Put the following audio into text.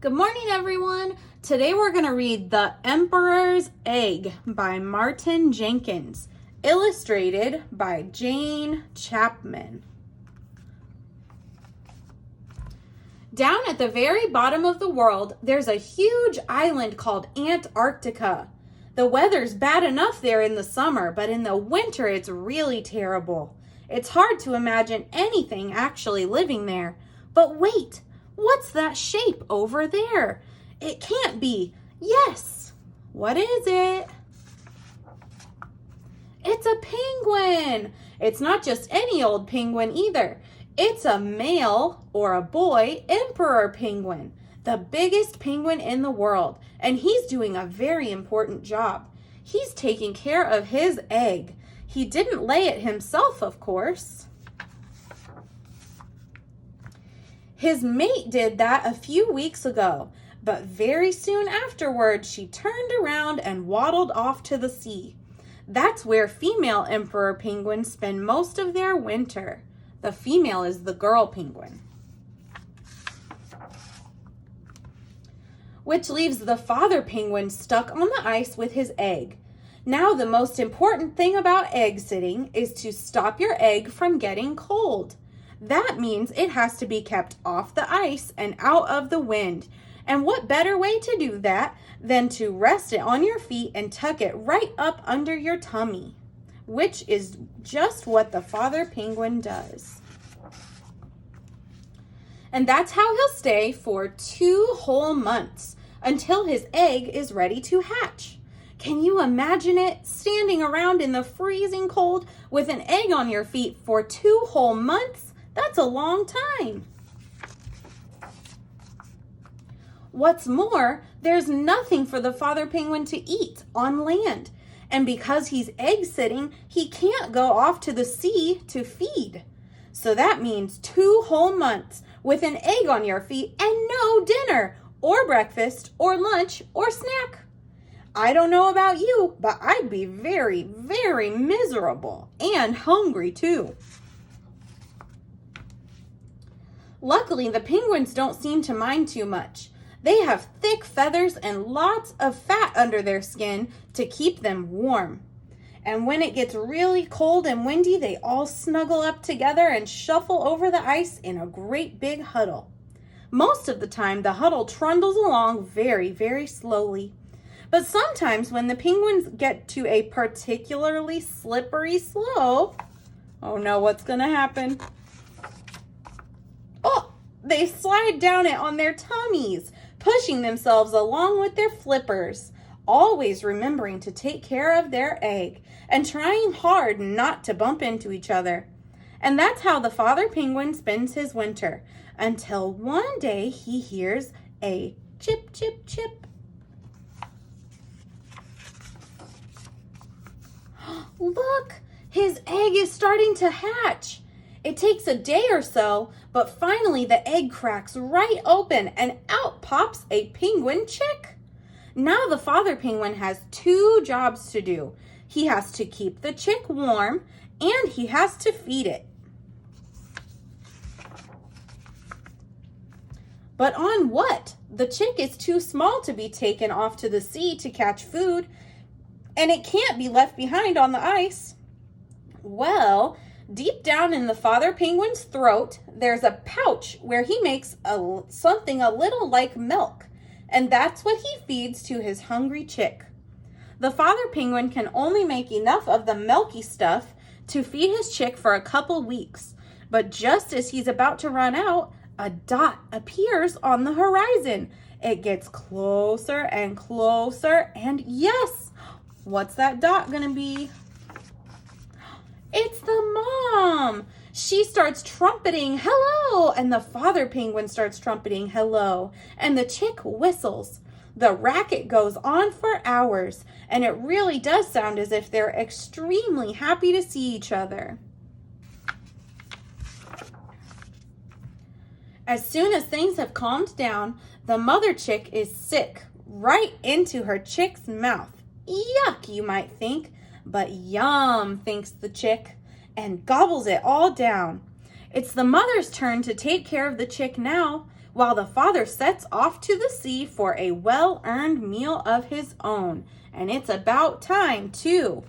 Good morning, everyone. Today we're going to read The Emperor's Egg by Martin Jenkins, illustrated by Jane Chapman. Down at the very bottom of the world, there's a huge island called Antarctica. The weather's bad enough there in the summer, but in the winter it's really terrible. It's hard to imagine anything actually living there. But wait! What's that shape over there? It can't be. Yes. What is it? It's a penguin. It's not just any old penguin either. It's a male or a boy emperor penguin, the biggest penguin in the world, and he's doing a very important job. He's taking care of his egg. He didn't lay it himself, of course. His mate did that a few weeks ago, but very soon afterward, she turned around and waddled off to the sea. That's where female emperor penguins spend most of their winter. The female is the girl penguin. Which leaves the father penguin stuck on the ice with his egg. Now, the most important thing about egg sitting is to stop your egg from getting cold. That means it has to be kept off the ice and out of the wind. And what better way to do that than to rest it on your feet and tuck it right up under your tummy, which is just what the father penguin does. And that's how he'll stay for 2 whole months until his egg is ready to hatch. Can you imagine it, standing around in the freezing cold with an egg on your feet for 2 whole months? That's a long time. What's more, there's nothing for the father penguin to eat on land. And because he's egg sitting, he can't go off to the sea to feed. So that means 2 whole months with an egg on your feet and no dinner or breakfast or lunch or snack. I don't know about you, but I'd be very, very miserable and hungry too. Luckily, the penguins don't seem to mind too much. They have thick feathers and lots of fat under their skin to keep them warm. And when it gets really cold and windy, they all snuggle up together and shuffle over the ice in a great big huddle. Most of the time, the huddle trundles along very, very slowly. But sometimes when the penguins get to a particularly slippery slope, oh no, what's going to happen? They slide down it on their tummies, pushing themselves along with their flippers, always remembering to take care of their egg and trying hard not to bump into each other. And that's how the father penguin spends his winter, until one day he hears a chip, chip, chip. Look, his egg is starting to hatch. It takes a day or so, but finally the egg cracks right open and out pops a penguin chick. Now the father penguin has 2 jobs to do. He has to keep the chick warm and he has to feed it. But on what? The chick is too small to be taken off to the sea to catch food, and it can't be left behind on the ice. Well, deep down in the father penguin's throat, there's a pouch where he makes something a little like milk, and that's what he feeds to his hungry chick. The father penguin can only make enough of the milky stuff to feed his chick for a couple weeks, but just as he's about to run out, a dot appears on the horizon. It gets closer and closer, and yes, what's that dot gonna be? It's the mom. She starts trumpeting, hello, and the father penguin starts trumpeting, hello, and the chick whistles. The racket goes on for hours, and it really does sound as if they're extremely happy to see each other. As soon as things have calmed down, the mother chick is sick right into her chick's mouth. Yuck, you might think. But yum, thinks the chick, and gobbles it all down. It's the mother's turn to take care of the chick now. while the father sets off to the sea for a well-earned meal of his own. And it's about time, too.